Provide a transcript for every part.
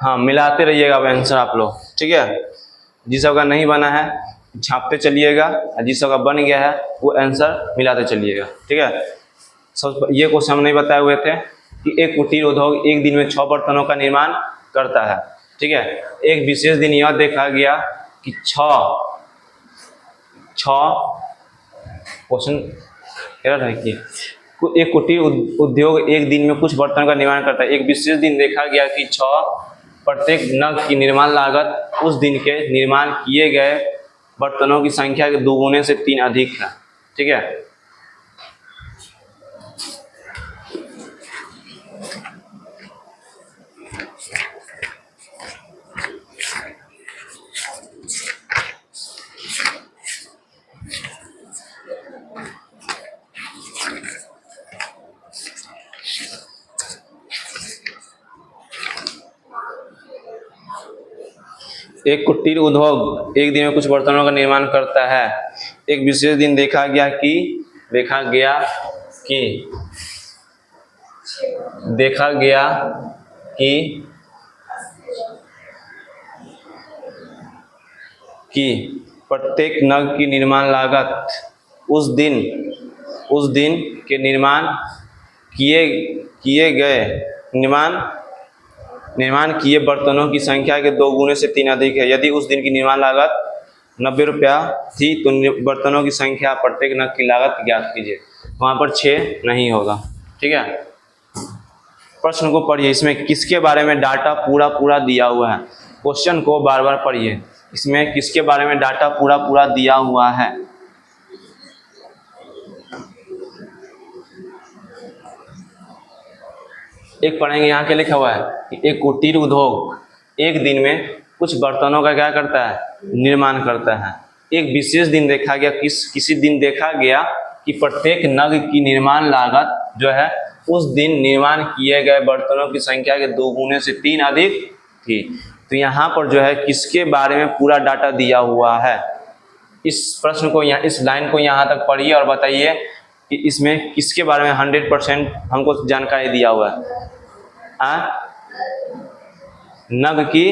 हाँ मिलाते रहिएगा अब आंसर आप लोग, ठीक है। जिस सबका नहीं बना है छापते चलिएगा, और जिस सबका बन गया है वो आंसर मिलाते चलिएगा, ठीक है। सब ये क्वेश्चन हम नहीं बताए हुए थे कि एक कुटीर उद्योग एक दिन में 6 बर्तनों का निर्माण करता है, ठीक है। एक विशेष दिन यह देखा गया कि 6 क्वेश्चन एरर है कि एक कुटीर उद्योग एक दिन में कुछ बर्तनों का निर्माण करता है। एक विशेष दिन देखा गया कि 6 प्रत्येक नग की निर्माण लागत उस दिन के निर्माण किए गए बर्तनों की संख्या के 2 गुने से 3 अधिक है, ठीक है। एक कुटीर उद्योग एक दिन में कुछ बर्तनों का निर्माण करता है। एक विशेष दिन देखा गया कि प्रत्येक नग की निर्माण लागत उस दिन के निर्माण किए बर्तनों की संख्या के 2 गुने से 3 अधिक है। यदि उस दिन की निर्माण लागत 90 रुपया थी तो बर्तनों की संख्या प्रत्येक नग की लागत ज्ञात कीजिए। वहाँ पर 6 नहीं होगा, ठीक है। प्रश्न को पढ़िए, इसमें किसके बारे में डाटा पूरा दिया हुआ है। क्वेश्चन को बार बार पढ़िए, इसमें किसके बारे में डाटा पूरा दिया हुआ है। एक पढ़ेंगे, यहाँ के लिखा हुआ है कि एक कुटीर उद्योग एक दिन में कुछ बर्तनों का क्या करता है, निर्माण करता है। एक विशेष दिन देखा गया, किसी दिन देखा गया कि प्रत्येक नग की निर्माण लागत जो है उस दिन निर्माण किए गए बर्तनों की संख्या के 2 गुने से 3 अधिक थी। तो यहाँ पर जो है किसके बारे में पूरा डाटा दिया हुआ है। इस प्रश्न को इस लाइन को यहाँ तक पढ़िए और बताइए कि इसमें किसके बारे में 100% हमको जानकारी दिया हुआ है। नग की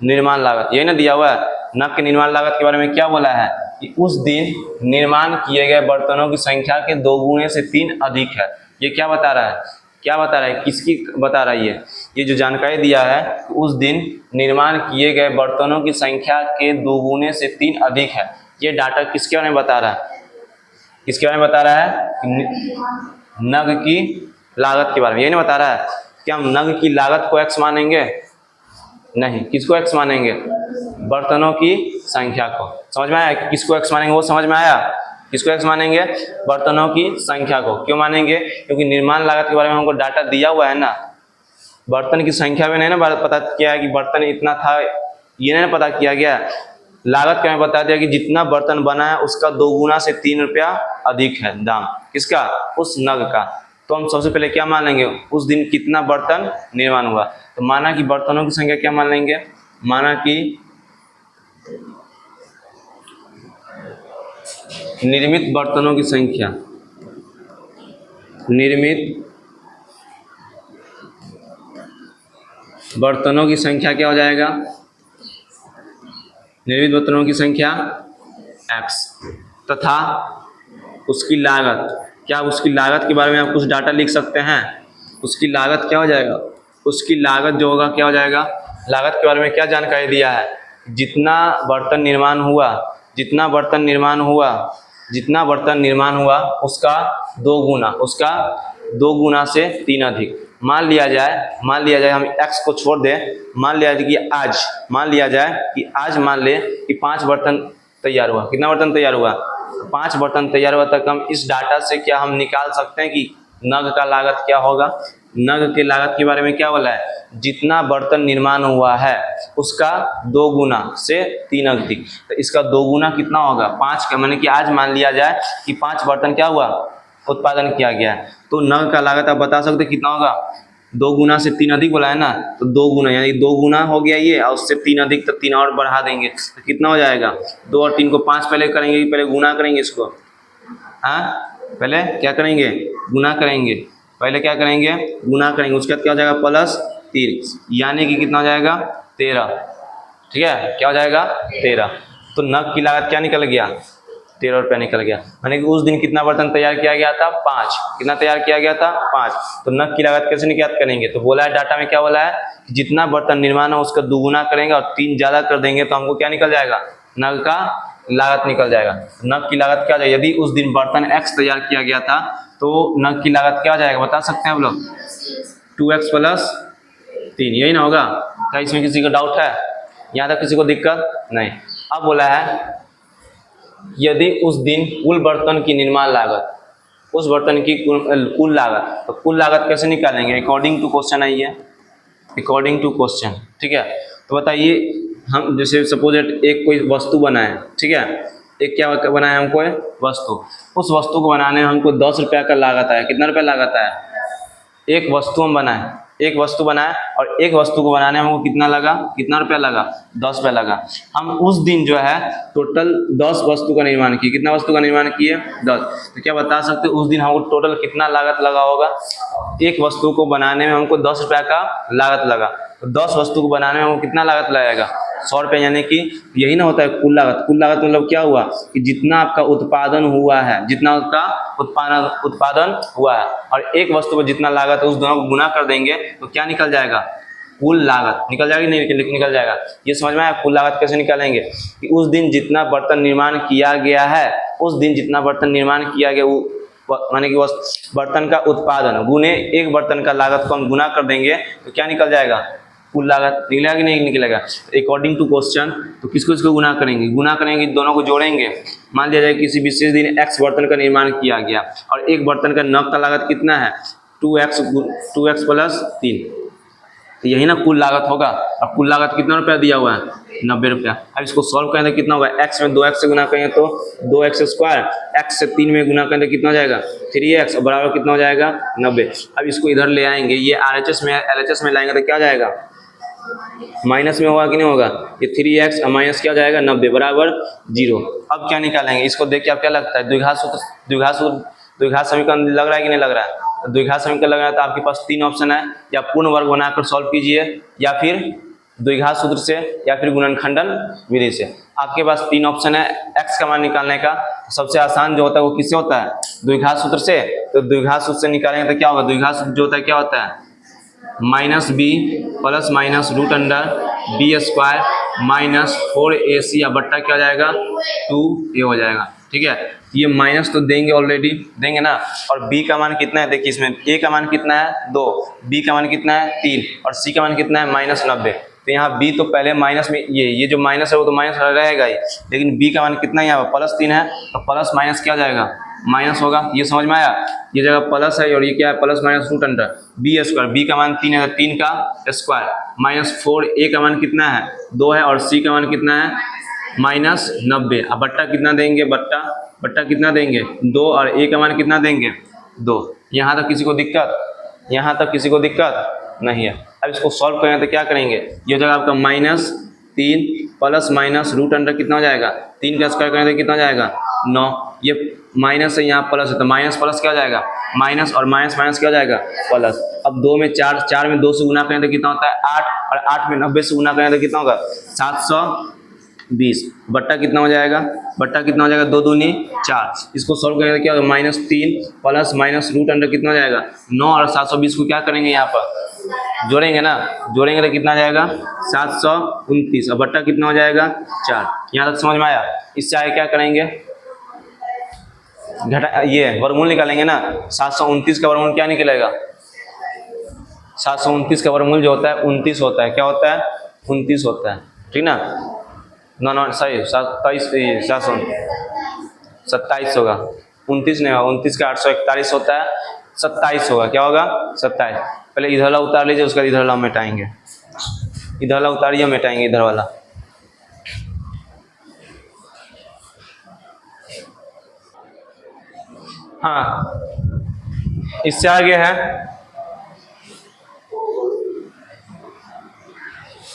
निर्माण लागत, यही ना दिया हुआ है। नग की निर्माण लागत के बारे में क्या बोला है कि उस दिन निर्माण किए गए बर्तनों की संख्या के 2 गुने से 3 अधिक है। ये क्या बता रहा है, किसकी बता रहा है ये जो जानकारी दिया है, उस दिन निर्माण किए गए बर्तनों की संख्या के 2 गुने से 3 अधिक है। ये डाटा किसके बारे में बता रहा है, किसके बारे में बता रहा है, नग की लागत के बारे में। यही नहीं बता रहा है कि हम नग की लागत को x मानेंगे, नहीं, किसको x मानेंगे, बर्तनों की संख्या को। समझ में आया, किसको x मानेंगे वो समझ में आया। किसको x मानेंगे, बर्तनों की संख्या को। क्यों मानेंगे, क्योंकि निर्माण लागत के बारे में हमको डाटा दिया हुआ है ना। बर्तन की संख्या में नहीं ना पता किया है कि बर्तन इतना था, ये नहीं ना पता किया गया। लागत क्या बता दिया कि जितना बर्तन बना है उसका 2 गुना से 3 रुपया अधिक है दाम, किसका, उस नग का। तो हम सबसे पहले क्या मान लेंगे, उस दिन कितना बर्तन निर्माण हुआ। तो माना कि बर्तनों की संख्या क्या मान लेंगे, माना कि निर्मित बर्तनों की संख्या, निर्मित बर्तनों की संख्या क्या हो जाएगा, निर्मित बर्तनों की संख्या x तथा उसकी लागत। क्या उसकी लागत के बारे में आप कुछ डाटा लिख सकते हैं। उसकी लागत क्या हो जाएगा, उसकी लागत जो होगा क्या हो जाएगा, लागत के बारे में क्या जानकारी दिया है, जितना बर्तन निर्माण हुआ उसका 2 गुना से 3 अधिक। मान लिया जाए हम x को छोड़ दें, मान लिया जाए कि आज 5 बर्तन तैयार हुआ। कितना बर्तन तैयार हुआ, 5 बर्तन तैयार हुआ। तक हम इस डाटा से क्या हम निकाल सकते हैं कि नग का लागत क्या होगा। नग के लागत के बारे में क्या बोला है, जितना बर्तन निर्माण हुआ है उसका 2 गुना से 3 अधिक। तो इसका 2 गुना कितना होगा, 5 का, माने कि आज मान लिया जाए कि 5 बर्तन क्या हुआ, उत्पादन किया गया है। तो नग का लागत आप बता सकते कितना होगा, 2 गुना से 3 अधिक बोला है ना, तो 2 गुना यानी 2 गुना हो गया ये, और उससे 3 अधिक तो 3 और बढ़ा देंगे तो कितना हो जाएगा, 2 और 3 को 5 पहले करेंगे, पहले गुना करेंगे इसको। हाँ, पहले क्या करेंगे, गुना करेंगे, पहले क्या करेंगे, गुना करेंगे। उसके बाद क्या हो जाएगा, प्लस 3, यानी कि कितना हो जाएगा 13। ठीक है, क्या हो जाएगा 13। तो नग की लागत क्या निकल गया 13 रुपया निकल गया। यानी कि उस दिन कितना बर्तन तैयार किया गया था 5। कितना तैयार किया गया था 5। तो नग की लागत कैसे निकाल करेंगे, तो बोला है डाटा में क्या बोला है कि जितना बर्तन निर्माण है उसका दुगुना करेंगे और 3 ज़्यादा कर देंगे तो हमको क्या निकल जाएगा नग का लागत निकल जाएगा। नग की लागत क्या हो जाएगा, यदि उस दिन बर्तन x तैयार किया गया था तो नग की लागत क्या हो जाएगा बता सकते हैं हम लोग 2x + 3, यही ना होगा। क्या इसमें किसी को डाउट है, यहाँ तक किसी को दिक्कत नहीं। अब बोला है यदि उस दिन कुल बर्तन की निर्माण लागत, उस बर्तन की कुल लागत, तो कुल लागत कैसे निकालेंगे अकॉर्डिंग टू क्वेश्चन आई है, अकॉर्डिंग टू क्वेश्चन। ठीक है, तो बताइए हम जैसे सपोज एक कोई वस्तु बनाए, ठीक है, एक क्या बनाया हमको वस्तु, उस वस्तु को बनाने में हमको 10 रुपया का लागत आया। कितना रुपया लागत आया, एक वस्तु हम बनाए, एक वस्तु बनाए और एक वस्तु को बनाने में हमको कितना लगा, कितना रुपया लगा 10 रुपया लगा। हम उस दिन जो है टोटल 10 वस्तु का निर्माण किए। कितना वस्तु का निर्माण किए 10। तो क्या बता सकते उस दिन हमको टोटल कितना लागत लगा होगा, एक वस्तु को बनाने में हमको 10 रुपया का लागत लगा। तो 10 वस्तु को बनाने में हमको कितना लागत लगेगा 100 रुपये, यानी कि यही ना होता है कुल लागत। कुल लागत मतलब क्या हुआ कि जितना आपका उत्पादन हुआ है, जितना उसका उत्पादन हुआ है और एक वस्तु पर जितना लागत है उस दोनों को गुना कर देंगे तो क्या निकल जाएगा कुल लागत निकल जाएगी, नहीं निकल जाएगा। ये समझ में आया कुल लागत कैसे निकालेंगे कि उस दिन जितना बर्तन निर्माण किया गया है, उस दिन जितना बर्तन निर्माण किया गया वो माने कि उस बर्तन का उत्पादन गुने एक बर्तन का लागत को हम गुना कर देंगे तो क्या निकल जाएगा कुल लागत। निकलेगा कि नहीं निकलेगा अकॉर्डिंग टू क्वेश्चन। तो किसको इसको गुना करेंगे, गुना करेंगे दोनों को जोड़ेंगे। मान लिया जाए किसी विशेष दिन x बर्तन का निर्माण किया गया और एक बर्तन का नग का लागत कितना है 2x + 3, तो यही ना कुल लागत होगा। और कुल लागत कितना रुपया दिया हुआ है 90 रुपया। अब इसको सॉल्व करें तो कितना होगा, x में 2x से गुना करेंगे तो 2x², x से 3 में गुना करें तो कितना हो जाएगा 3x और बराबर कितना हो जाएगा 90। अब इसको इधर ले आएंगे, ये RHS में LHS में लाएंगे तो क्या जाएगा माइनस में होगा कि नहीं होगा, ये 3x और माइनस क्या हो जाएगा 90 बराबर 0। अब क्या निकालेंगे, इसको देख के आप क्या लगता है द्विघात समीकरण लग रहा है कि नहीं लग रहा है। द्विघात समीकरण लग रहा है तो आपके पास 3 ऑप्शन है, या पूर्ण वर्ग बनाकर सॉल्व कीजिए, या फिर द्विघात सूत्र से, या फिर गुणनखंडन विधि से। आपके पास 3 ऑप्शन है x का मान निकालने का। सबसे आसान जो होता है वो किससे होता है द्विघात सूत्र से। तो द्विघात सूत्र से निकालेंगे तो क्या होगा, द्विघात सूत्र जो होता है क्या होता है -b + -√b² -4ac या बट्टा क्या हो जाएगा 2a हो जाएगा। ठीक है, ये माइनस तो देंगे ऑलरेडी देंगे ना। और b का मान कितना है देखिए, इसमें a का मान कितना है 2, b का मान कितना है 3 और c का मान कितना है -90। तो यहाँ b तो पहले माइनस में, ये जो माइनस है वो तो माइनस रहेगा ही, लेकिन b का मान कितना है यहाँ पर +3 है तो प्लस माइनस क्या हो जाएगा माइनस होगा। ये समझ में आया, ये जगह प्लस है और ये क्या है +-√b²। b का मान 3 है, 3 का स्क्वायर -4, a का मान कितना है 2 है और c का मान कितना है -90। अब बट्टा कितना देंगे, बट्टा कितना देंगे 2 और a का मान कितना देंगे 2। यहाँ तक किसी को दिक्कत, यहाँ तक किसी को दिक्कत नहीं है। अब इसको सॉल्व करें तो क्या करेंगे, ये जगह आपका -3 +-√अंडर कितना हो जाएगा 3 का स्क्वायर करें तो कितना हो जाएगा 9। ये माइनस है यहाँ प्लस है तो माइनस प्लस क्या हो जाएगा माइनस और माइनस माइनस क्या हो जाएगा प्लस। अब 2 में 4, 4 में 2 से गुना करें तो कितना होता है 8 और 8 में 90 से गुना करें तो कितना होगा 720। बट्टा कितना हो जाएगा, बट्टा कितना हो जाएगा 2 दूनी 4। इसको सॉल्व करेंगे तो क्या होगा -3 + -√अंडर कितना हो जाएगा 9 और 720 को क्या करेंगे यहाँ पर जोड़ेंगे ना, जोड़ेंगे तो कितना जाएगा 729 और बट्टा कितना हो जाएगा 4। यहाँ तक समझ में आया। इससे आगे क्या करेंगे घटा, ये वर्गमूल निकालेंगे ना। 729 का वर्गमूल क्या निकलेगा 729 का वर्गमूल जो होता है 29 होता है। क्या होता है 29 होता है, ठीक ना। ना सही 27 होगा, 29 नहीं होगा, 29 का 841 होता है, 27 होगा। क्या होगा 27। पहले इधर वाला उतार लीजिए, उसका इधर वाला मिटाएंगे, इधर वाला उतारिए मिटाएंगे इधर वाला। हाँ, इससे आगे है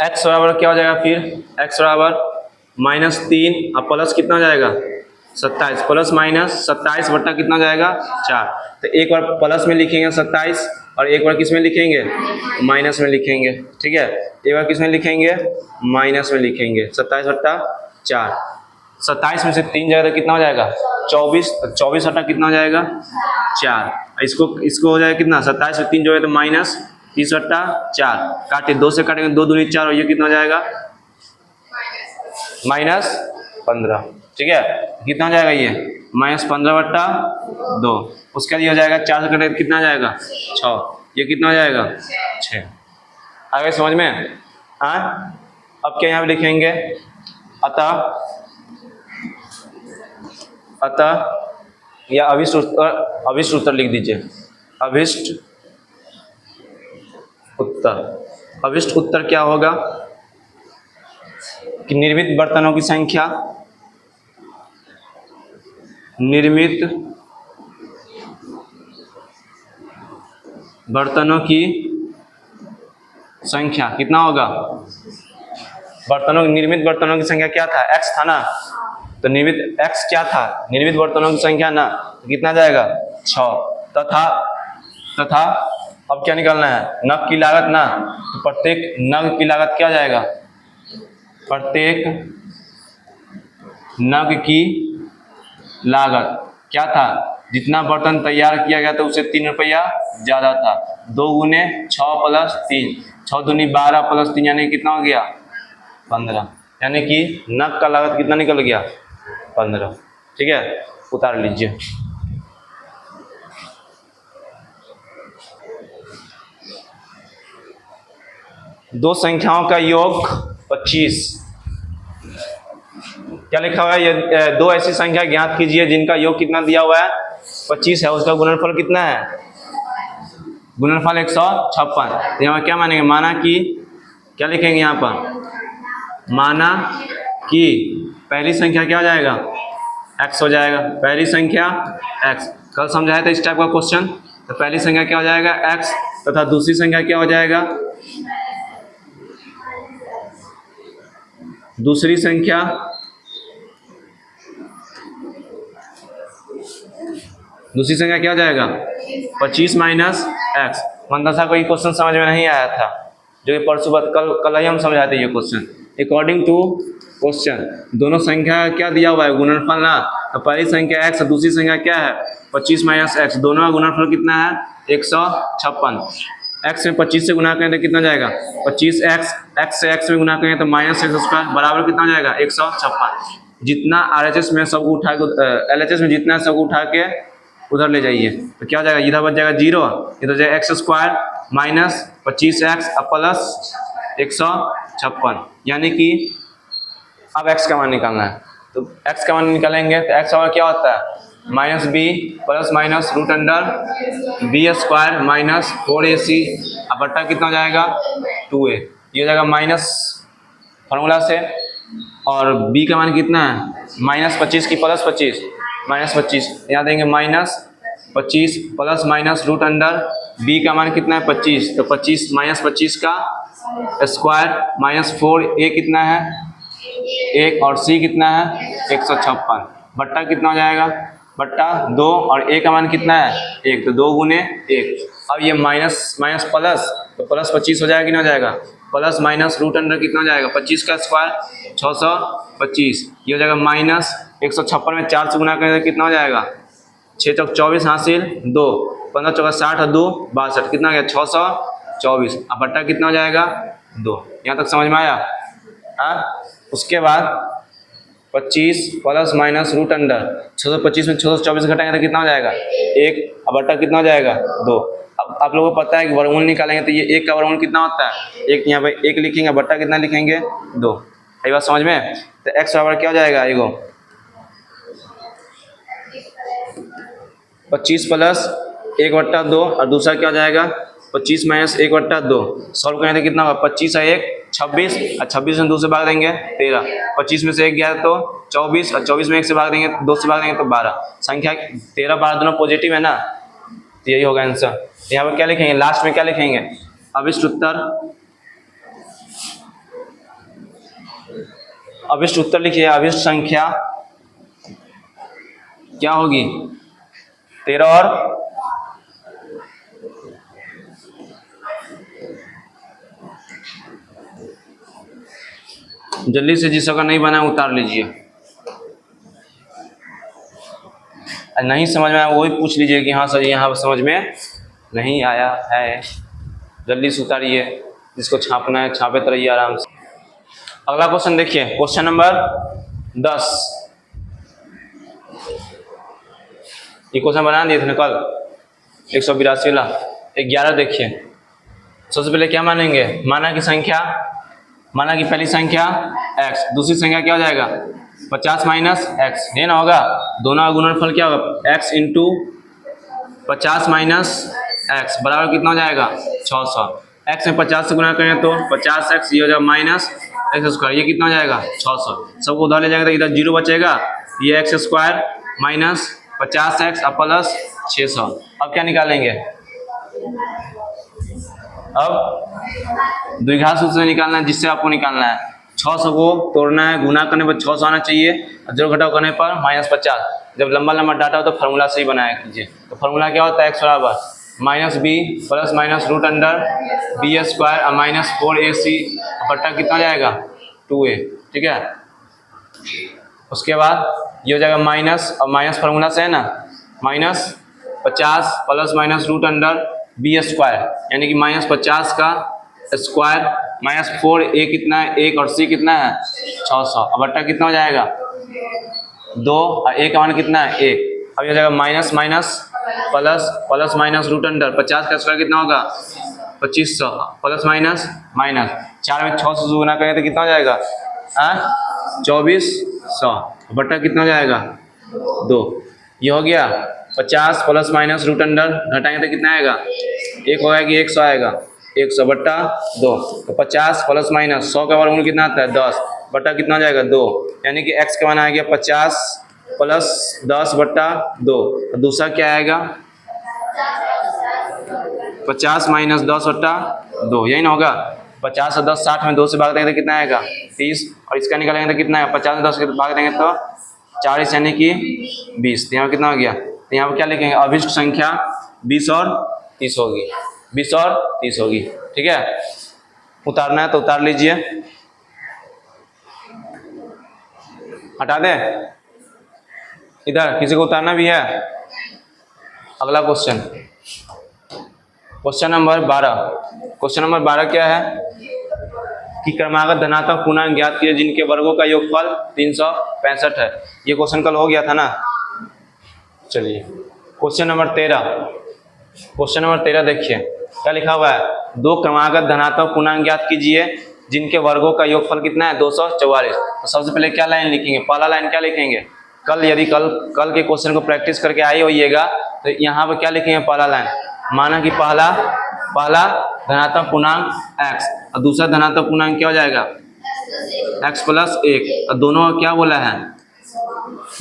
x बराबर क्या हो जाएगा, फिर x बराबर -3 और प्लस कितना हो जाएगा 27 + -27 बट्टा कितना हो जाएगा 4। तो एक बार प्लस में लिखेंगे 27 और एक बार किस में लिखेंगे, माइनस में लिखेंगे। ठीक है, एक बार किस में लिखेंगे, माइनस में लिखेंगे। 27/4, 27 में से 3 जाएगा तो कितना हो जाएगा, 24। 24 हटा कितना हो जाएगा, 4। इसको हो जाएगा कितना, 27 में 3 जोड़े तो माइनस 30/4, काटे 2 से काटेंगे, 2 दूनी 4 और ये कितना हो जाएगा, -15। ठीक है, कितना हो जाएगा ये, -15/2। उसके लिए हो जाएगा 4 से कटेंगे कितना आ जाएगा, 6। ये कितना हो जाएगा, 6। आगे समझ में। हाँ, अब क्या यहाँ पे लिखेंगे, अतः या अभिष्ट उत्तर लिख दीजिए। अभिष्ट उत्तर क्या होगा कि निर्मित बर्तनों की संख्या, निर्मित बर्तनों की संख्या कितना होगा, निर्मित बर्तनों की संख्या क्या था, x था ना, तो निर्मित x क्या था, निर्मित बर्तनों की संख्या ना, तो कितना जाएगा, 6। तथा अब क्या निकालना है, नग की लागत ना, तो प्रत्येक नग की लागत क्या जाएगा, प्रत्येक नग की लागत क्या था, जितना बर्तन तैयार किया गया था उससे 3 रुपया ज़्यादा था। 2 गुने 6 + 3, 6 दूनी 12 + 3 यानी कितना हो गया, 15। यानी कि नग का लागत कितना निकल गया, 15। ठीक है, उतार लीजिए। दो संख्याओं का योग 25। क्या लिखा हुआ है, ये दो ऐसी संख्या ज्ञात कीजिए जिनका योग कितना दिया हुआ है, 25 है, उसका गुणनफल कितना है, गुणनफल 156। तो यहाँ क्या मानेंगे, माना कि, क्या लिखेंगे यहाँ पर, माना कि पहली संख्या क्या हो जाएगा, x हो जाएगा, पहली संख्या x। कल समझाया था इस टाइप का क्वेश्चन, तो पहली संख्या क्या हो जाएगा, x, तथा दूसरी संख्या क्या हो जाएगा, दूसरी संख्या क्या हो जाएगा, 25 - x। मंदसा को ये क्वेश्चन समझ में नहीं आया था, जो कि परसों बाद कल ही हम समझाए थे ये क्वेश्चन। अकॉर्डिंग टू क्वेश्चन दोनों संख्या क्या दिया हुआ है, गुणनफल ना, तो पहली संख्या x और दूसरी संख्या क्या है, 25 - x, दोनों का गुणनफल कितना है, 156। x में 25 से गुना करें तो कितना जाएगा, 25x, x से x में गुना करें तो -x² बराबर कितना जाएगा, 156। जितना RHS में सबको उठा के, LHS में जितना सबको उठा के उधर ले जाइए, तो क्या हो जाएगा, इधर बच जाएगा 0, इधर जाएगा x² - 25x प्लस 156। यानी कि अब x का मान निकालना है, तो x का मान निकालेंगे तो x और क्या होता है, -b ± √b² - 4ac, अब बट्टा कितना हो जाएगा, 2a। ये हो जाएगा माइनस फॉर्मूला से, और b का मान कितना है, -25 की +25, -25, यहाँ देंगे -25 ± √b का मान कितना है, 25, तो 25 -25 का स्क्वायर -4a कितना है, 1, और c कितना है, 156, बट्टा कितना हो जाएगा, बट्टा 2, और a का मान कितना है, 1, तो 2 गुने 1। अब ये माइनस प्लस, तो +25 हो जाएगा कि नहीं हो जाएगा, प्लस माइनस √अंडर कितना हो जाएगा, 25 का स्क्वायर 625, ये हो जाएगा -156 में 4 से गुना करें तो कितना हो जाएगा, 6 चौक 24 हासिल 2, 15 चौका 60 और 2 62, कितना हो गया, 624। अब बट्टा कितना हो जाएगा, 2। यहाँ तक समझ में आया। उसके बाद 25 ± √अंडर, 625 में 624 घटाएंगे तो कितना हो जाएगा, 1, अब बट्टा कितना हो जाएगा, 2। अब आप लोगों को पता है कि वर्गमूल निकालेंगे तो ये 1 का वर्गमूल कितना होता है, 1, यहाँ पे 1 लिखेंगे, बट्टा कितना लिखेंगे, 2। ये बात समझ में। तो x बराबर क्या हो जाएगा, एगो 25 + 1/2, और दूसरा क्या हो जाएगा, 25 - 1/2। सॉल्व करेंगे तो कितना होगा, 25 और 1 26, और 26 में 2 से भाग देंगे 13, 25 में से 1 गया तो 24, और 24 में 1 से भाग देंगे, 2 से भाग देंगे तो 12। संख्या 13 12 दोनों पॉजिटिव है ना, तो यही होगा आंसर। यहाँ पर क्या लिखेंगे, लास्ट में क्या लिखेंगे, अभिष्ट उत्तर लिखिए। अभिष्ट संख्या क्या होगी, 13 और जल्दी से जिसका नहीं बना उतार लीजिए, नहीं समझ में आया वही पूछ लीजिए कि हाँ सर यहाँ समझ में नहीं आया है, जल्दी से उतारिए, जिसको छापना है छापते रहिए आराम से। अगला क्वेश्चन देखिए, क्वेश्चन नंबर 10। ये क्वेश्चन बना दिए थे ना कल 182 वाला। 11 देखिए, सबसे पहले क्या मानेंगे, माना की संख्या, माना कि पहली संख्या x, दूसरी संख्या क्या हो जाएगा 50 माइनस एक्स, ये ना होगा, दोनों का गुणनफल क्या होगा x इंटू 50 माइनस एक्स बराबर कितना हो जाएगा 600। x में 50 से गुणा करें तो 50x, ये हो जाएगा माइनस एक्स स्क्वायर, ये कितना हो जाएगा 600। सबको उधर ले जाएगा तो इधर 0 बचेगा, ये एक्स स्क्वायर माइनस 50x और प्लस 600। अब क्या निकालेंगे, अब द्विघात सूत्र से निकालना है, जिससे आपको निकालना है 600 को तोड़ना है, गुना करने पर 600 आना चाहिए, और जोड़ घटाव करने पर -50। जब लंबा लंबा डाटा हो तो फार्मूला से ही बनाया कीजिए। तो फार्मूला क्या होता है, x बराबर minus b plus minus root under b square और माइनस 4ac बट्टा कितना जाएगा 2a, ठीक है। उसके बाद ये हो जाएगा माइनस, और माइनस फार्मूला से है ना, minus 50 plus minus root under b square, यानी कि -50 का स्क्वायर माइनस 4a कितना है 1 और c कितना है 600, अब बट्टा कितना हो जाएगा 2 और a का मान कितना है 1। अब ये हो जाएगा minus minus plus plus minus root under 50 का स्क्वायर कितना होगा 2500 प्लस माइनस माइनस 4 में 600 से गुना करें तो कितना हो जाएगा 2400, बट्टा कितना हो जाएगा 2। ये हो गया 50 प्लस माइनस रूट अंडर, घटाएंगे तो कितना आएगा 1 होगा कि 100 आएगा 100 बट्टा 2। तो 50 प्लस माइनस 100 का वर्गमूल कितना आता है 10 बट्टा कितना हो जाएगा 2, यानी कि x का मान आ गया 50 प्लस 10 बट्टा 2। तो दूसरा क्या आएगा 50 माइनस 10 बट्टा 2, यही ना होगा। 50 और 10 60 में 2 से भाग देंगे तो कितना आएगा 30, और इसका निकालेंगे तो कितना है 50 में 10 से भाग देंगे तो 40 यानी कि 20। तो यहाँ कितना हो गया, तो यहाँ पर क्या लिखेंगे, अभिष्ट संख्या 20 और 30 होगी, 20 और 30 होगी, ठीक है। उतारना है तो उतार लीजिए, हटा दे, इधर किसी को उतारना भी है। अगला question, question number 12। Question number 12 क्या है कि क्रमागत धनात्मक पूर्णांक ज्ञात कीजिए जिनके वर्गों का योगफल 365 है। ये क्वेश्चन कल हो गया था ना। चलिए क्वेश्चन नंबर 13, क्वेश्चन नंबर 13 देखिए क्या लिखा हुआ है, दो क्रमागत धनात्मक पूर्णांक ज्ञात कीजिए जिनके वर्गों का योगफल कितना है 244। तो सबसे पहले क्या लाइन लिखेंगे, पहला लाइन क्या लिखेंगे, कल यदि कल के क्वेश्चन को प्रैक्टिस करके आए होइएगा तो यहाँ पर क्या लिखेंगे, पहला लाइन, माना कि पहला धनात्मक पूर्णांक x और दूसरा धनात्मक पूर्णांक क्या हो जाएगा x प्लस 1, और दोनों क्या बोला है,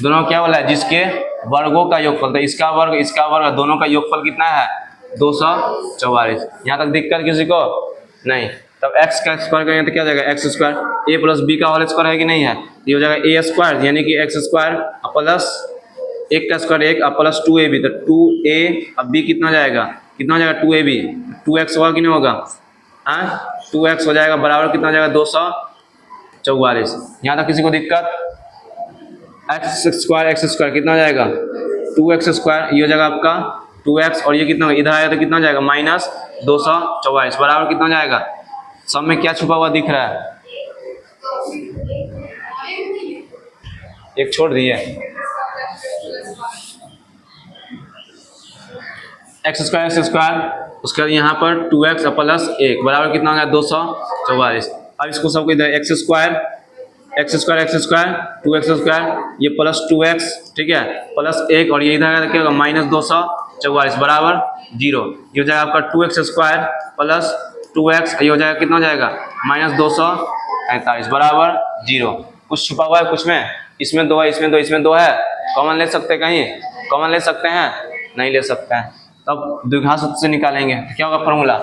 दोनों क्या बोला है जिसके वर्गों का योगफल, तो इसका वर्ग दोनों का योगफल कितना है 244। यहाँ तक दिक्कत किसी को नहीं। तब x का स्क्वायर करेंगे तो क्या हो जाएगा x square, a plus b का होल स्क्वायर है कि नहीं है, ये हो जाएगा a स्क्वायर यानी कि एक्स स्क्वायर प्लस 1 का स्क्वायर 1 और प्लस 2ab, तो 2a अब b कितना हो जाएगा 2ab, 2x होगा कि नहीं होगा, 2x हो जाएगा बराबर कितना हो जाएगा 244। यहाँ तक किसी को दिक्कत, एक्स स्क्वायर कितना हो जाएगा 2x स्क्वायर, ये हो जाएगा आपका 2x, और ये कितना इधर आएगा तो कितना हो जाएगा -244 बराबर कितना हो जाएगा, सब में क्या छुपा हुआ दिख रहा है, एक छोड़ दिए, एक्स स्क्वायर उसके बाद यहाँ पर 2x प्लस 1 बराबर कितना हो गया 244। अब इसको सबको इधर एक्स स्क्वायर 2x स्क्वायर ये प्लस 2x, ठीक है, प्लस 1 और ये इधर क्या होगा -244 बराबर 0। ये हो जाएगा आपका 2x स्क्वायर प्लस 2x, ये हो जाएगा कितना हो जाएगा -245 बराबर 0। कुछ छुपा हुआ है कुछ में, इसमें 2 है, इसमें 2 है, कॉमन ले सकते हैं, कहीं कॉमन ले सकते हैं, नहीं ले सकते हैं। तब द्विघात सूत्र से निकालेंगे तो क्या होगा फॉर्मूला,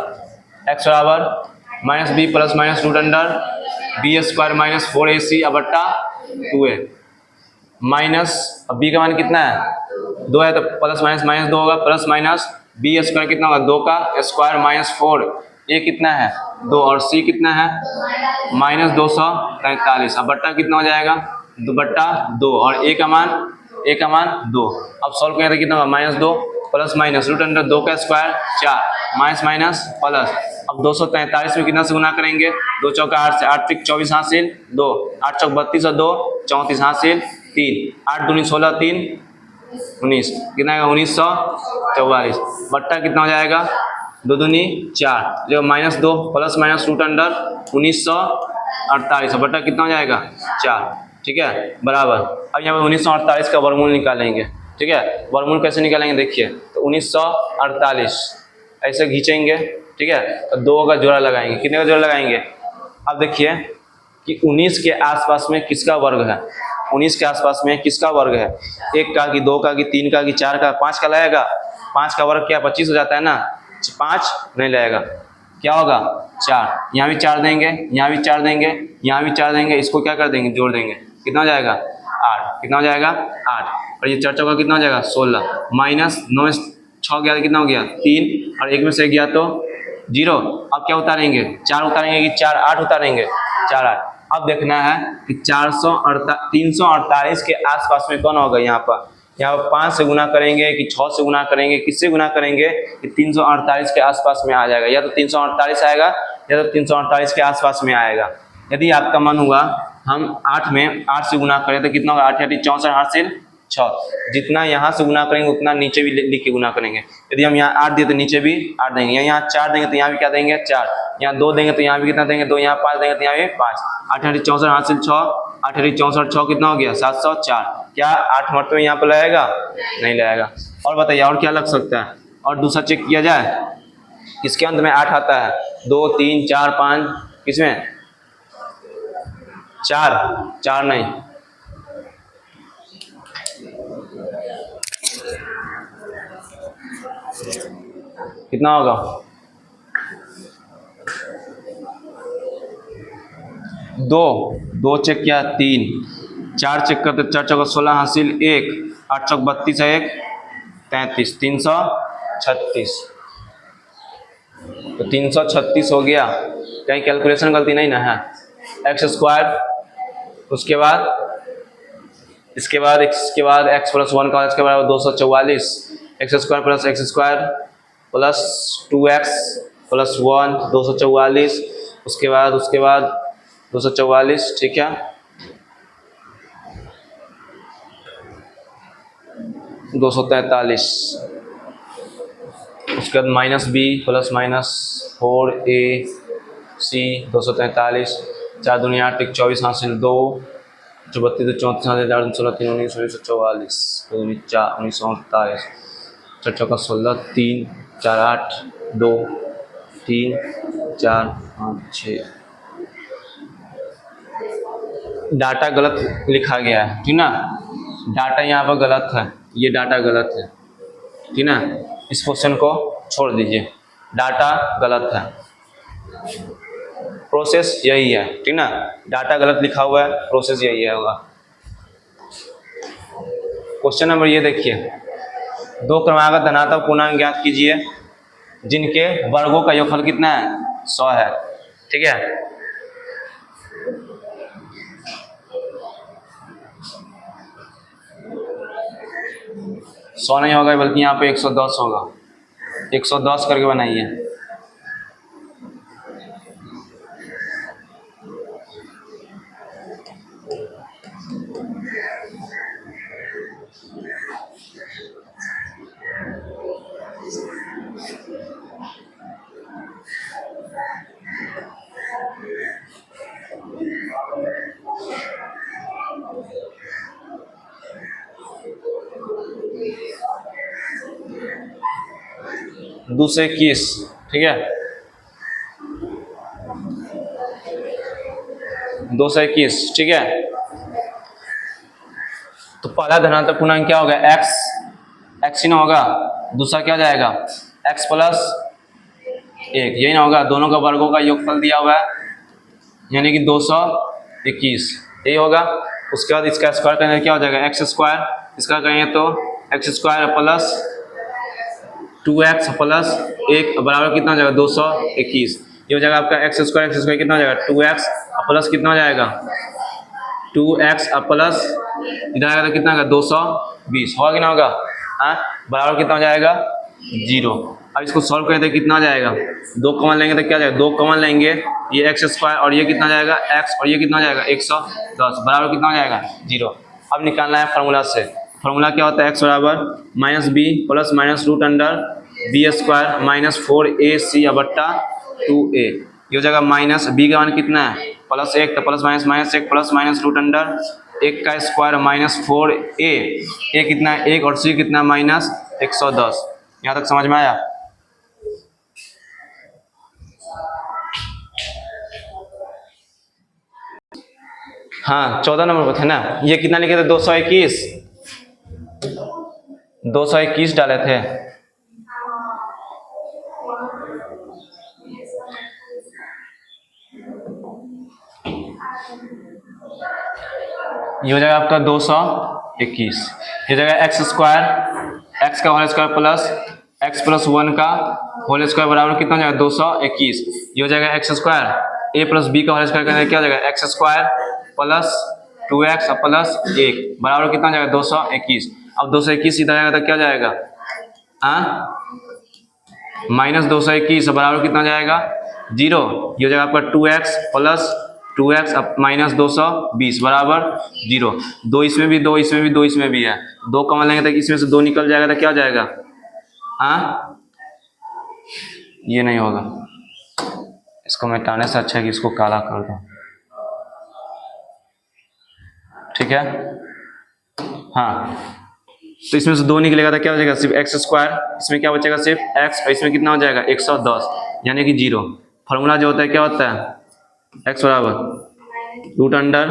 x बराबर -b plus minus root under b square minus 4ac बट्टा 2a माइनस, अब b का मान कितना है 2 है तो प्लस माइनस -2 होगा, प्लस माइनस बी स्क्वायर कितना होगा 2 का स्क्वायर माइनस 4 ए कितना है 2 और सी कितना है -243। अब बट्टा कितना हो जाएगा 2 बट्टा 2 और ए का मान 2। अब सॉल्व करें तो कितना होगा -2 प्लस माइनस रूट अंडर 2 का स्क्वायर 4 माइनस माइनस प्लस। अब 243 में कितना से गुना करेंगे 2 चौका 8 से 8 तिक 24 हासिल 2 8 चौक 32 और 2 34 हासिल 3 8 दूनी 16 3 19 कितना आएगा 1944। बट्टा कितना हो जाएगा 2 दूनी 4 जो -2 प्लस माइनस रूट अंडर 1948। बट्टा कितना हो जाएगा 4। ठीक है बराबर। अब यहाँ पे 1948 का वर्गमूल निकालेंगे। ठीक है वर्गमूल कैसे निकालेंगे देखिए तो 1948 ऐसे खींचेंगे। ठीक है तो 2 का जोड़ा लगाएंगे। कितने का जोड़ा लगाएंगे अब देखिए कि 19 के आसपास में किसका वर्ग है 19 के आसपास में किसका वर्ग है 1 का कि 2 का कि 3 का कि 4 का 5 का लगेगा 5 का वर्ग क्या 25 हो जाता है ना 5 नहीं लगेगा क्या होगा 4। यहाँ भी 4 देंगे यहाँ भी 4 देंगे यहाँ भी 4 देंगे इसको क्या कर देंगे जोड़ देंगे कितना हो जाएगा 8। कितना हो जाएगा 8 और ये 4 चौका कितना हो जाएगा 16 -9 6 गया कितना हो गया 3 और 1 में से गया तो 0। अब क्या उतारेंगे 4 उतारेंगे कि 4 8 उतारेंगे 4 8। अब देखना है कि 348 के आसपास में कौन होगा यहाँ पर 5 से गुना करेंगे कि 6 से गुना करेंगे किससे गुना करेंगे कि 348 के आसपास में आ जाएगा या तो 348 आएगा या तो 348 के आसपास में आएगा। यदि आपका मन हुआ हम 8 में 8 से गुना करें तो कितना होगा 8 8 64 हासिल 6। जितना यहाँ से गुना करेंगे उतना नीचे भी लिख के गुना करेंगे। यदि हम यहाँ 8 दिए तो नीचे भी 8 देंगे यहाँ 4 देंगे तो यहाँ भी क्या देंगे 4 यहाँ 2 देंगे तो यहाँ भी कितना देंगे 2 यहाँ 5 देंगे तो यहाँ भी 5 8 8 64 हासिल 6 8 8 64 6 कितना हो गया 704। क्या 8 मरतबे यहाँ पर लगेगा नहीं लगेगा। और बताइए और क्या लग सकता है और दूसरा चेक किया जाए किसके अंत में 8 आता है 2 3 4 5 किसमें 4 नहीं कितना होगा 2 चेक किया 3 4 चेक करते 4 चौका 16 हासिल 1 8 चौक 32 है 1 33 336 तो 336 हो गया। कहीं कैलकुलेशन गलती नहीं ना है एक्स स्क्वायर उसके बाद इसके बाद x प्लस 1 का इसके बाद 244 x square plus 2x plus 1 244 उसके बाद 244 ठीक है 243 उसके बाद -b प्लस -4ac 243 4 दूनी 8 1 24 हासिल 2 32 34 हासिल 8 16 3 19 1944 2 4 1948 4 चौका 16 3 4 8 2 3 4 5 6। डाटा गलत लिखा गया है ठीक ना डाटा यहाँ पर गलत है ये डाटा गलत है ठीक ना इस क्वेश्चन को छोड़ दीजिए डाटा गलत है प्रोसेस यही है ठीक ना डाटा गलत लिखा हुआ है प्रोसेस यही है होगा। क्वेश्चन नंबर ये देखिए 2 क्रमागत धनात्मक पूर्णांक ज्ञात कीजिए जिनके वर्गों का योगफल कितना है 100 है ठीक है। सौ नहीं होगा बल्कि यहाँ पे 110 होगा 110 करके बनाइए। दूसरे 21 ठीक है 221 ठीक है। तो पहला धनात्मक पूर्णांक क्या होगा x ही ना होगा दूसरा क्या जाएगा x प्लस 1 यही ना होगा दोनों का वर्गों का योगफल दिया हुआ है यानी कि 221 यही होगा। उसके बाद इसका स्क्वायर करेंगे क्या हो जाएगा x स्क्वायर इसका करेंगे तो x square plus 2x plus 1 बराबर कितना हो जाएगा 221। ये हो जाएगा आपका एक्स स्क्वायर कितना हो जाएगा 2x प्लस कितना हो जाएगा 2x प्लस इधर आएगा तो कितना होगा 220 होगा कि ना होगा। हाँ, बराबर कितना हो जाएगा 0। अब इसको सॉल्व करें तो कितना हो जाएगा, 2 कॉमन लेंगे तो क्या हो जाएगा, 2 कॉमन लेंगे ये एक्स स्क्वायर और ये कितना हो जाएगा x और ये कितना हो जाएगा 110 बराबर कितना हो जाएगा 0। अब निकालना है फार्मूला से। फार्मूला क्या होता है, x बराबर minus b plus minus root under b square minus 4ac बट्टा 2a। ये हो जाएगा माइनस बी का मान कितना है प्लस 1 तो plus minus minus 1 plus minus root under 1 का स्क्वायर माइनस 4a, a कितना है 1 और c कितना माइनस 110। यहाँ तक समझ में आया। हाँ 14 नंबर पर थे ना, ये कितना लिखे थे 221 डाले थे। ये हो जाएगा आपका 221। ये जाएगा एक्स स्क्वायर एक्स का whole square plus x plus 1 का होल स्क्वायर बराबर कितना हो जाएगा 221। ये हो जाएगा एक्स स्क्वायर ए प्लस बी का होल स्क्वायर करने क्या हो जाएगा x square plus 2x plus 1 बराबर कितना हो जाएगा 221। अब 221 इधर आएगा तो क्या जाएगा माइनस 221 बराबर कितना जाएगा 0। ये हो जाएगा आपका 2x प्लस 2x माइनस 220 बराबर 0। 2 इसमें भी 2 इसमें भी 2 इसमें भी है, 2 कॉमन लेंगे तो इसमें से 2 निकल जाएगा तो क्या हो जाएगा ये नहीं होगा। इसको मिटाने से अच्छा है कि इसको काला कर दो, ठीक है। हाँ तो इसमें से 2 निकलेगा तो क्या हो जाएगा सिर्फ एक्स स्क्वायर, इसमें क्या बचेगा सिर्फ x और इसमें कितना हो जाएगा 110 यानी कि 0। फॉर्मूला जो होता है क्या होता है x बराबर root under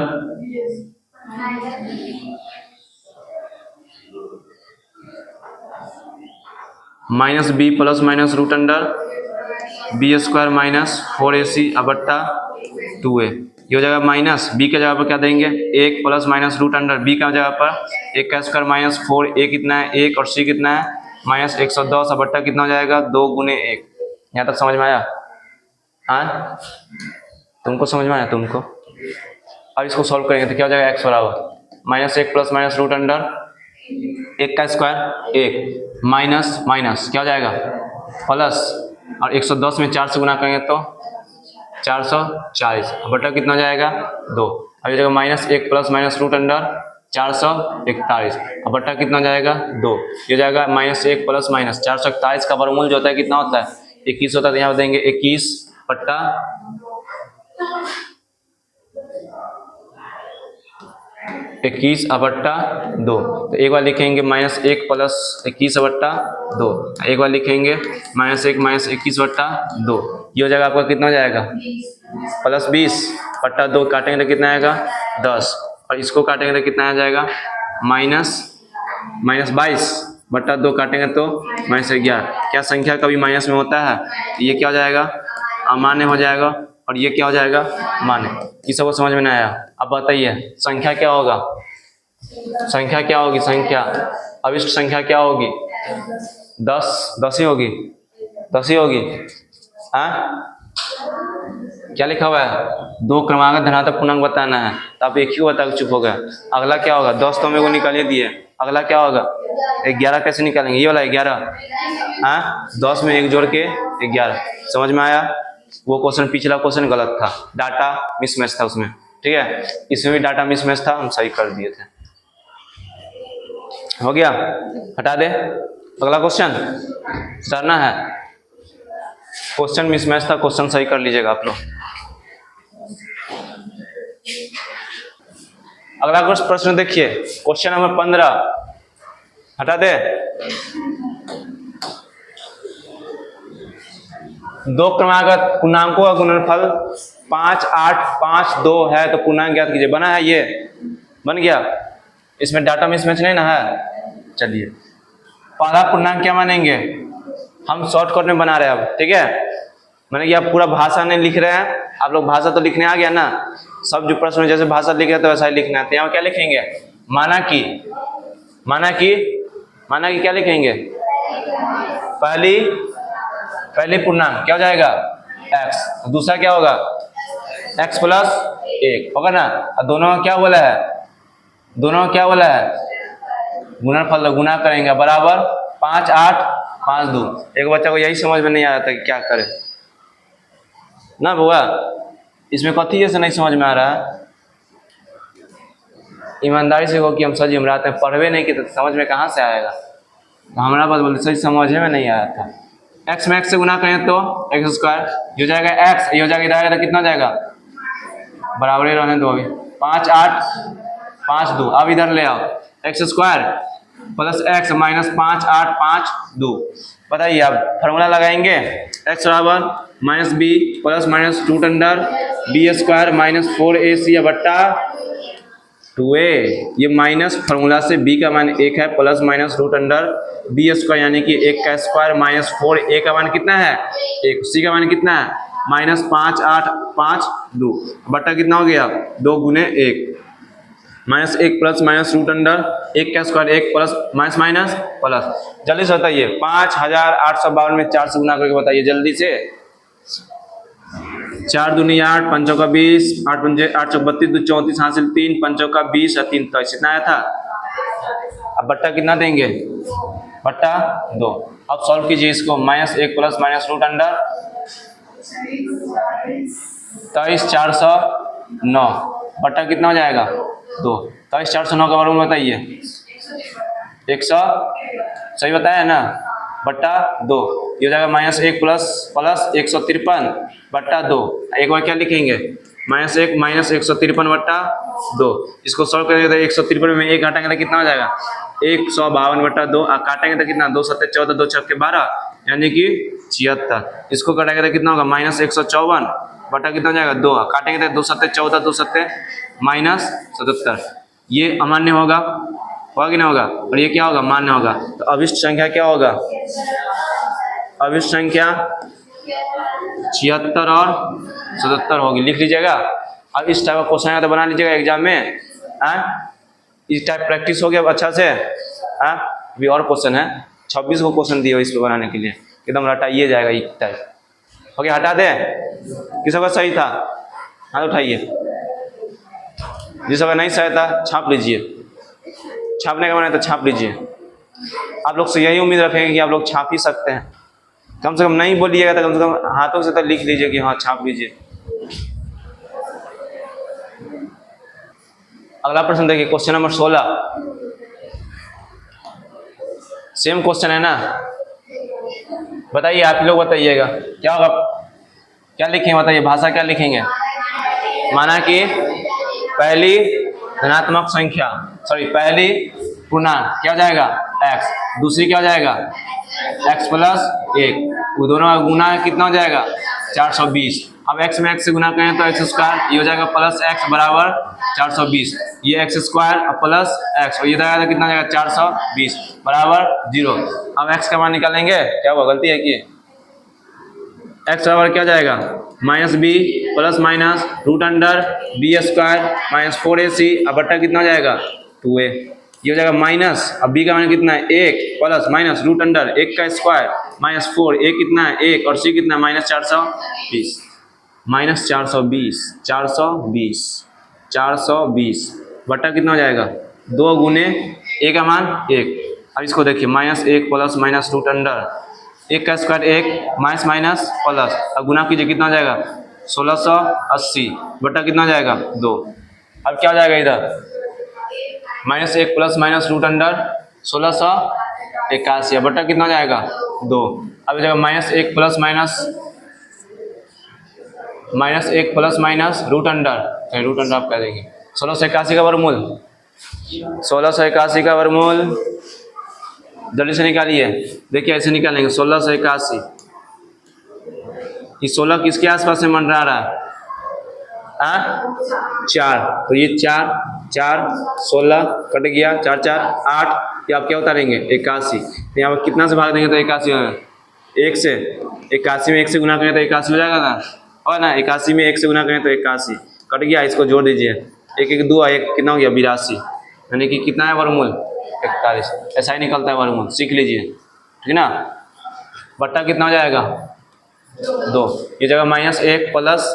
minus b plus minus root under b square minus 4ac बट्टा 2a। ये हो जाएगा माइनस बी के जगह पर क्या देंगे 1 plus minus root under b का जगह पर 1 का स्क्वायर माइनस 4a कितना है 1 और c कितना है माइनस 110 बट्टा कितना हो जाएगा 2 गुने 1। यहाँ तक समझ में आया। हाँ तुमको समझ में आया तुमको। अब इसको सॉल्व करेंगे तो क्या हो जाएगा एक्स बराबर minus 1 plus minus root under 1 का स्क्वायर 1 माइनस माइनस क्या हो जाएगा प्लस और 110 में 4 से गुना करेंगे तो 440 बटा कितना हो जाएगा 2। अब जगह minus 1 plus minus root under 441 अब बटा कितना हो जाएगा 2। ये हो जाएगा माइनस 1 प्लस माइनस 441 का वर्गमूल जो होता है कितना होता है 21 होता है। तो यहाँ देंगे 21 बट्टा 21 बट्टा 2। तो एक बार लिखेंगे माइनस 1 प्लस 21 बट्टा 2, एक बार लिखेंगे माइनस 1 माइनस 21 बट्टा 2। ये हो जाएगा आपका कितना हो जाएगा प्लस 20 बट्टा 2 काटेंगे तो कितना आएगा 10 और इसको काटेंगे तो कितना आ जाएगा माइनस 22 बट्टा 2 काटेंगे तो माइनस 11। क्या संख्या कभी माइनस में होता है तो ये क्या हो जाएगा अमान्य हो जाएगा और ये क्या हो जाएगा मान्य। ये सबको समझ में नहीं आया। अब बताइए संख्या क्या होगा, संख्या क्या होगी, संख्या अभिष्ट संख्या क्या होगी 10 ही होगी 10 ही होगी। हाँ क्या लिखा हुआ है 2 क्रमांक धनात्मक पूर्णांक बताना है तो आप एक ही बता के चुप हो गए। अगला क्या होगा 10 तो मेरे को निकाल दिए, अगला क्या होगा 11 कैसे निकालेंगे ये वाला 11। हाँ 10 में 1 जोड़ के 11। समझ में आया। वो क्वेश्चन पिछला क्वेश्चन गलत था, डाटा मिसमैच था उसमें, ठीक है। इसमें भी डाटा मिसमैच था, हम सही कर दिए थे। हो गया, हटा दे। अगला क्वेश्चन करना है। क्वेश्चन मिसमैच था, क्वेश्चन सही कर लीजिएगा आप लोग। अगला प्रश्न देखिए क्वेश्चन नंबर 15, हटा दे। 2 क्रमागत पूर्णांकों का गुणनफल 5, 8, 5, 2 है तो पूर्णांक ज्ञात कीजिए। बना है ये, बन गया। इसमें डाटा मिसमैच नहीं ना है। चलिए पहला पूर्णांक क्या मानेंगे, हम शॉर्टकट में बना रहे हैं अब, ठीक है। मैंने कि आप पूरा भाषा नहीं लिख रहे हैं, आप लोग भाषा तो लिखने आ गया ना। सब जो प्रश्न जैसे भाषा लिख रहे हैं तो वैसा ही लिखना है। तो यहाँ क्या लिखेंगे माना कि क्या लिखेंगे पहली पूर्णांक क्या हो जाएगा x, दूसरा क्या होगा x प्लस 1 होगा ना। और दोनों का क्या बोला है, दोनों का क्या बोला है गुणनफल, गुना करेंगे बराबर 5 8 5 2। एक बच्चा को यही समझ में नहीं आ रहा था कि क्या करे ना बुआ, इसमें कथी से नहीं समझ में आ रहा है। ईमानदारी से हो कि हम सच हम आते हैं, पढ़वे नहीं कि तो समझ में कहाँ से आएगा। तो हमारा बात बोले सही समझ में नहीं आया था। x में x से गुना करें तो x स्क्वायर हो जाएगा x, ये हो जाएगा इधर तो कितना जाएगा बराबर ही रहने दो। अभी 5 8 5 2, अब इधर ले आओ x square plus x minus 5 8 5 2। बताइए अब फार्मूला लगाएंगे x बराबर minus b plus minus root under b square minus 4ac बट्टा 2a। ये माइनस फार्मूला से b का मान 1 है plus minus root under b square यानी कि 1 का स्क्वायर माइनस 4a का मान कितना है 1, c का मान कितना है माइनस 5 8 5 2 बट्टा कितना हो गया 2 गुने 1 minus 1 plus minus root under 1 का square 1 plus minus minus plus. जल्दी से बताइए 5852 में 4 से गुना करके बताइए जल्दी से। 4 दूनी 8 5 का 20 8 पंजे 8 चौक 32 2 34 हासिल 3 5 का 20 और 3 23 इतना आया था। अब बट्टा कितना देंगे बट्टा 2। अब सॉल्व कीजिए इसको minus 1 plus minus root under 23 409 बट्टा कितना हो जाएगा 2। 23 409 का वर्गमूल बताइए 100, सही बताया ना बट्टा 2। ये हो जाएगा माइनस 1 प्लस 153 बट्टा 2। एक बार क्या लिखेंगे माइनस 153 बट्टा 2। इसको सॉल्व करेंगे तो 153 में 1 काटेंगे तो कितना हो जाएगा 152 बट्टा 2 और काटेंगे तो कितना 2 7 14 2 6 12 यानी कि 76। इसको काटेंगे तो कितना होगा माइनस 154 बट्टा कितना हो जाएगा 2 काटेंगे तो 2 7 14 2 7 माइनस 77। ये अमान्य होगा कि नहीं होगा और ये क्या होगा मान्य होगा। तो अभिष्ट संख्या क्या होगा अभिष्ट संख्या 76 और 77 होगी, लिख लीजिएगा। अब इस टाइप का क्वेश्चन है तो बना लीजिएगा एग्जाम में। इस टाइप प्रैक्टिस हो गया अच्छा से। अभी और क्वेश्चन है 26 को क्वेश्चन दिए इसको बनाने के लिए, एकदम हटाइए जाएगा ये टाइप हो गया। हटा दे किसी का सही था हाथ उठाइए, जिसका नहीं सही था छाप लीजिए। छापने का मन है तो छाप लीजिए। आप लोग से यही उम्मीद रखेंगे कि आप लोग छाप ही सकते हैं, कम से कम नहीं बोलिएगा तो कम से कम हाथों से तो लिख लीजिए कि हाँ छाप लीजिए। अगला प्रश्न देखिए क्वेश्चन नंबर 16। सेम क्वेश्चन है ना, बताइए आप लोग बताइएगा क्या होगा, क्या लिखेंगे बताइए भाषा क्या लिखेंगे। माना कि पहली धनात्मक संख्या पहली पूर्णांक क्या हो जाएगा x, दूसरी क्या हो जाएगा x प्लस 1, वो दोनों का गुना कितना हो जाएगा 420। अब x में x से गुना करें तो x स्क्वायर ये हो जाएगा प्लस x बराबर 420, ये x स्क्वायर प्लस x और ये जाएगा तो कितना हो जाएगा 420 बराबर 0। अब x का मान निकालेंगे, क्या हुआ गलती है कि x बराबर क्या जाएगा minus b plus minus root under b square minus 4ac अब बट्टा कितना हो जाएगा 2a। ये हो जाएगा माइनस, अब b का मान कितना है 1 प्लस माइनस रूट अंडर 1 का स्क्वायर माइनस 4 a कितना है 1 और c कितना है माइनस 420 बट्टा कितना हो जाएगा 2 गुने a का मान 1। अब इसको देखिए minus 1 plus minus root under 1 का स्क्वायर 1 माइनस माइनस प्लस, अब गुना कीजिए कितना हो जाएगा 1680 बट्टा कितना हो जाएगा 2। अब क्या हो जाएगा इधर minus 1 plus minus root under 1681 बट्टा कितना हो जाएगा 2। अब जाएगा minus 1 plus minus root under आप कह देंगे 1681 का वर्गमूल 1681 का वर्गमूल जल्दी से निकालिए। देखिए ऐसे निकालेंगे 1681, ये 16 किसके आसपास में मंडरा रहा है 4, तो ये 4 4 16 कट गया 4 4 8, ये आप क्या उतारेंगे 81। तो यहाँ पर कितना से भाग देंगे तो 81 होगा 1 से, 81 में 1 से गुना करें तो 81 हो जाएगा ना, और ना 81 में 1 से गुना करें तो 81 कट गया, इसको जोड़ दीजिए 1 1 2 1 कितना हो गया 82, यानी कि कितना है वर्गमूल 41। ऐसा ही निकलता है वर्गमूल, सीख लीजिए ठीक है ना। बट्टा कितना हो जाएगा 2, ये जगह -1 प्लस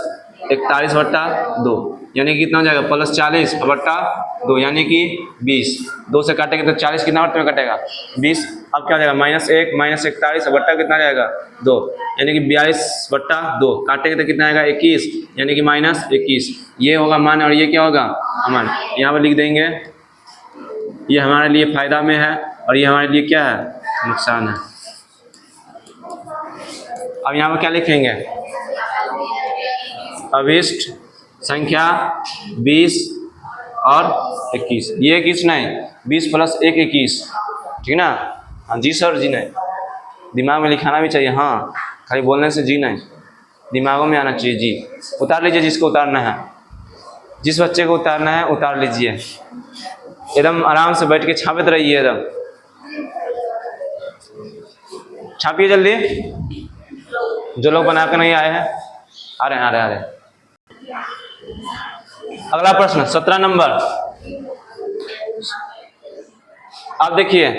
41/2 यानी कि कितना हो जाएगा +40 बट्टा 2 यानी कि 20। 2 से काटेंगे तो 40 कितना बट्टे में कटेगा 20। अब क्या हो जाएगा -1 -41 बट्टा कितना जाएगा 2 यानी कि 42/2 काटेंगे तो कितना आएगा 21 यानी कि -21। ये होगा मान और ये क्या होगा अमान। यहाँ पर लिख देंगे ये हमारे लिए फायदा में है और ये हमारे लिए क्या है नुकसान है। अब यहाँ पर क्या लिखेंगे अभिष्ट संख्या 20 और 21। ये 21 नहीं 20 + 1 21 ठीक ना। हाँ जी सर जी नहीं, दिमाग में लिखाना भी चाहिए। हाँ खाली बोलने से जी नहीं, दिमागों में आना चाहिए जी। उतार लीजिए जिसको उतारना है, जिस बच्चे को उतारना है उतार लीजिए। एकदम आराम से बैठ के छापते रहिए, एकदम छापिए जल्दी। जो लोग बना कर नहीं आए हैं आ रहे हैं। अगला प्रश्न 17 नंबर। आप देखिए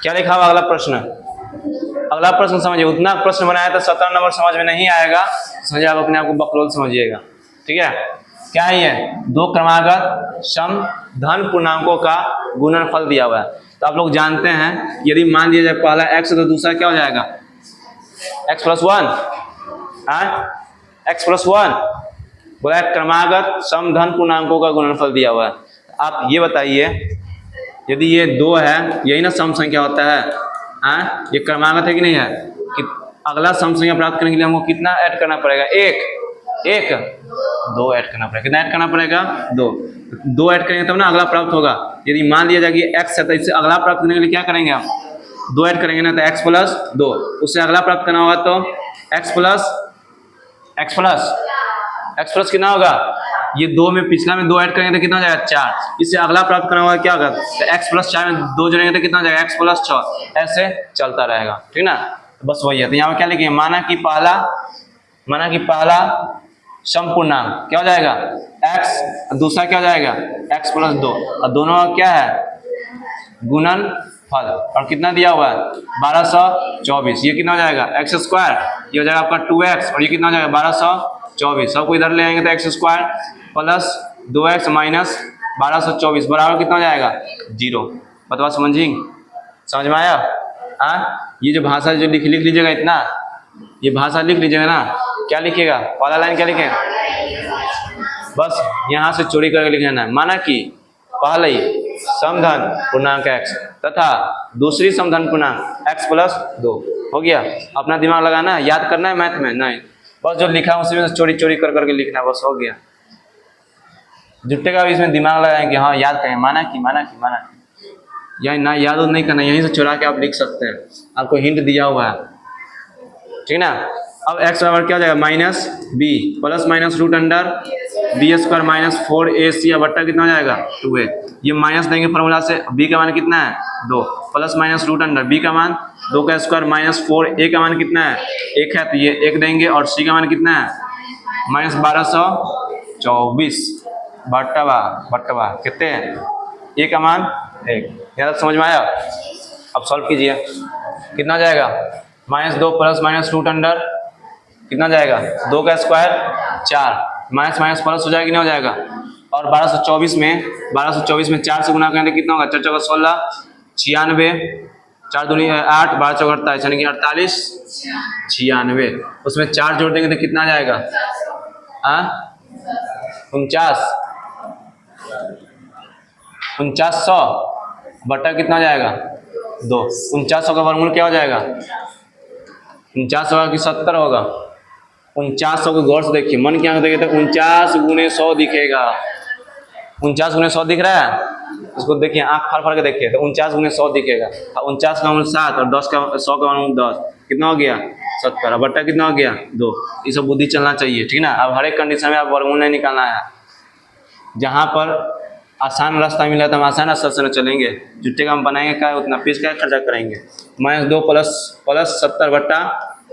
क्या लिखा हुआ अगला प्रश्न। अगला प्रश्न समझिए, उतना प्रश्न बनाया तो 17 नंबर समझ में नहीं आएगा, समझिए आप अपने आप को बकलोल समझिएगा। ठीक है, क्या है ये 2 क्रमागत सम धन पूर्णांकों का गुणनफल दिया हुआ है। तो आप लोग जानते हैं यदि मान लिया जाए पहला x तो दूसरा क्या हो जाएगा x + 1 x + 1 बोला क्रमागत सम धन पूर्णांकों का गुणनफल दिया हुआ है। आप ये बताइए यदि ये 2 है यही ना सम संख्या होता है, ये क्रमागत है कि नहीं है। कि अगला सम संख्या प्राप्त करने के लिए हमको कितना ऐड करना पड़ेगा 2 ऐड करना पड़ेगा। कितना ऐड करना पड़ेगा 2 ऐड करेंगे तब ना अगला प्राप्त होगा। यदि मान लिया जाए कि x है तो इससे अगला प्राप्त करने के लिए क्या करेंगे आप 2 ऐड करेंगे ना तो x + 2, उससे अगला प्राप्त करना होगा तो x प्लस कितना होगा ये 2 में पिछला में 2 ऐड करेंगे तो कितना हो जाएगा 4, इससे अगला प्राप्त करना होगा क्या होगा तो x + 4 में 2 जोड़ेंगे तो कितना हो जाएगा x + 6, ऐसे चलता रहेगा। ठीक ना, बस वही है। तो यहाँ पर क्या लिखेंगे माना कि पहला समपूर्णांक क्या हो जाएगा x, दूसरा क्या हो जाएगा x + 2 और दोनों का क्या है गुणनफल। और कितना दिया हुआ है 1224। ये कितना हो जाएगा x², ये हो जाएगा आपका 2x और ये कितना हो जाएगा 1224। सबको इधर ले आएंगे तो x² + 2x - 1224 बराबर कितना हो जाएगा 0। बतवा समझ में आया। ये जो भाषा जो लिख लीजिएगा इतना, ये भाषा लिख लीजिएगा ना। क्या लिखिएगा पहला लाइन क्या लिखें बस यहाँ से चोरी करके लिखना है। माना कि पहले समधन पूर्णांक x तथा दूसरी समधन पूर्णांक x + 2 हो गया। अपना दिमाग लगाना है, याद करना है मैथ में नहीं, बस जो लिखा है उसी में से चोरी करके लिखना है, बस हो गया। जुट्टे का भी इसमें दिमाग लगाएं कि हाँ याद करें माना कि यही ना याद नहीं करना, यहीं से चुरा के आप लिख सकते हैं, आपको हिंट दिया हुआ है। ठीक ना। अब x बराबर क्या हो जाएगा -b ± √(b² - 4ac) बट्टा कितना हो जाएगा 2a। ये माइनस देंगे फॉर्मूला से, b का मान कितना है 2 ± √b का मान 2 का स्क्वायर -4a का मान कितना है 1 है तो ये 1 देंगे और c का मान कितना है -1224 बट्टवा कितने हैं a का मान 1। यहाँ तक समझ में आया। अब सॉल्व कीजिए कितना जाएगा -2 ± √, कितना जाएगा 2 का स्क्वायर 4 माइनस प्लस हो जाएगा कि नहीं हो जाएगा। और 1224 में 4 से गुना करें तो कितना होगा 4 × 16 96, 4 दूनी 8, 12 × 48 यानी कि 48 96। उसमें 4 जोड़ देंगे तो कितना जाएगा 4900 बटा कितना जाएगा 2। 4900 का वर्गमूल क्या हो जाएगा 49 होगा कि 70 होगा। 4900 को गौर से देखिए, मन क्या देखिए तो 49 × 100 दिखेगा। 49 × 100 दिख रहा है, इसको देखिए आँख फाड़ के देखिए तो 49 × 100 दिखेगा। 49 का मूल 7 और 10 का 100 का मूल 10 कितना हो गया 70 बट्टा कितना हो गया 2। ये सब बुद्धि चलना चाहिए ठीक ना। अब हर एक कंडीशन में आप वर्गमूल नहीं निकालना है। जहाँ पर आसान रास्ता मिला तो हम आसान रास्ता से चलेंगे, जुट्टे का हम बनाएंगे क्या उतना पीस क्या खर्चा करेंगे। -2 प्लस 70 बट्टा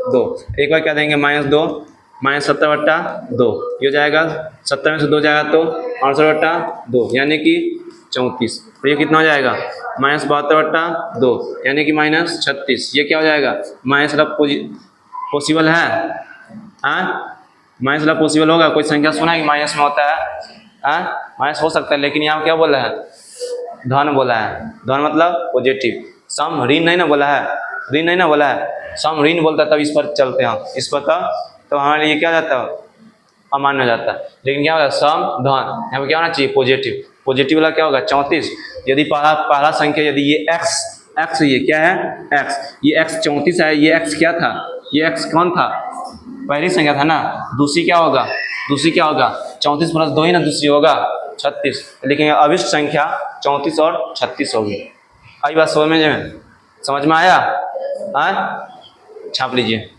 2, एक बार क्या देंगे -2 -70 बट्टा 2, ये हो जाएगा 70 में से 2 जाएगा तो 68 बट्टा 2 यानी कि 34। तो ये कितना हो जाएगा -72/2 यानी कि -36। ये क्या हो जाएगा? माइनस वाला पॉसिबल है? हाँ, माइनस वाला पॉसिबल होगा? कोई संख्या सुना है कि माइनस में होता है? हाँ, माइनस हो सकता है, लेकिन यहाँ क्या बोला है? धन बोला है। धन मतलब पॉजिटिव। सम ऋण नहीं ना बोला है? ऋण नहीं ना बोला है? सम ऋण बोलता है तब इस पर चलते हैं, इस पर तो हमारे लिए क्या जाता है? अमान्य हो जाता है। लेकिन क्या होगा? सम धन, यहाँ पे क्या होना चाहिए? पॉजिटिव। पॉजिटिव वाला क्या होगा? 34। यदि पहला संख्या, यदि ये एक्स ये क्या है? एक्स, ये एक्स 34 है। ये एक्स क्या था? ये एक्स कौन था? पहली संख्या था ना। दूसरी क्या होगा? 34 + 2 ही ना दूसरी होगा, 36। लेकिन अभिष्ट संख्या 34 और 36 होगी। आई बात समझ में आया? छाप लीजिए।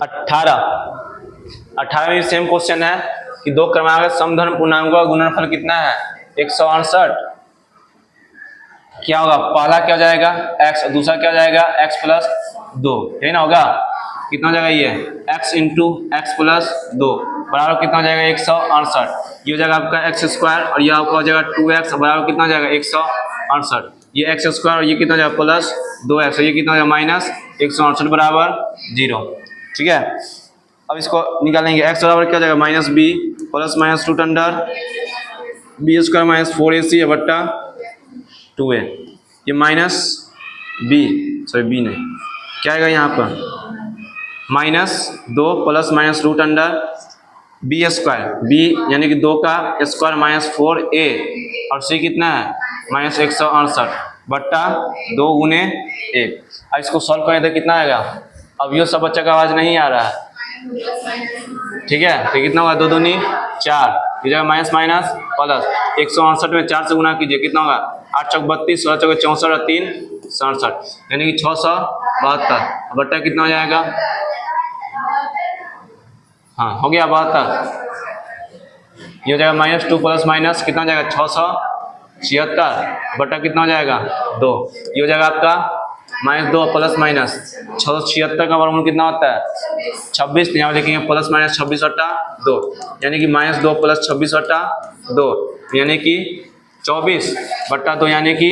18 में सेम क्वेश्चन है कि दो क्रमांक समधन पूर्णांकों का गुणनफल कितना है? 168। क्या होगा? पहला क्या हो जाएगा? x, और दूसरा क्या हो जाएगा? x + 2, यही ना होगा? कितना हो जाएगा ये? x × x + 2 बराबर कितना हो जाएगा? 168। ये हो जाएगा आपका x² और ये आपका हो जाएगा 2x बराबर कितना हो जाएगा? 168। ये x² और ये कितना हो जाएगा? +2x, ये कितना हो जाएगा? -168 बराबर 0। ठीक है, अब इसको निकालेंगे। x बराबर क्या हो जाएगा? -b + -√b² - 4ac/2a। ये -b नहीं, क्या आएगा यहाँ पर? -2 + -√b², b यानी कि 2 का स्क्वायर -4a, और c कितना है? -168/2 × a। अब इसको सॉल्व करें तो कितना आएगा? अब ये सब बच्चा का आवाज नहीं आ रहा है, ठीक है? तो कितना होगा? 2 दूनी 4, ये जगह माइनस प्लस 168 में 4 से गुना कीजिए, कितना होगा? 8 चौक 32, 16 चौक 64 और 3 67, यानी कि 672 बट्टा कितना हो जाएगा? हाँ, हो गया 72। ये हो जाएगा -2 + माइनस कितना हो जाएगा? 676 बट्टा कितना हो जाएगा? 2। ये हो जाएगा आपका -2 + माइनस 676 का वर्गमूल कितना होता है? 26। यहाँ लिखेंगे +-26/2, यानी कि -2 + 26/2 यानी कि 24/2 यानी कि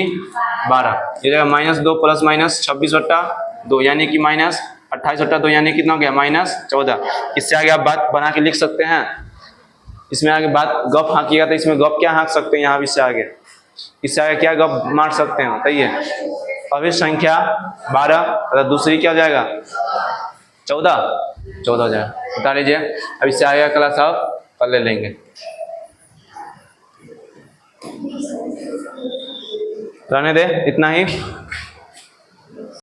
12। ये जगह -2 + माइनस 26/2 यानी कि -28/2 यानी कितना हो गया? -14। इससे आगे आप बात बना के लिख सकते हैं। इसमें आगे बात गप हाँकिएगा तो इसमें गप क्या हाँक सकते हैं? यहाँ इससे आगे क्या गप मार सकते हैं बताइए? अभिष्ट संख्या 12 और दूसरी क्या हो जाएगा? 14 हो जाएगा, बता लीजिए। अब इससे आगे क्लास आप कल ले लेंगे। रहने दे, इतना ही।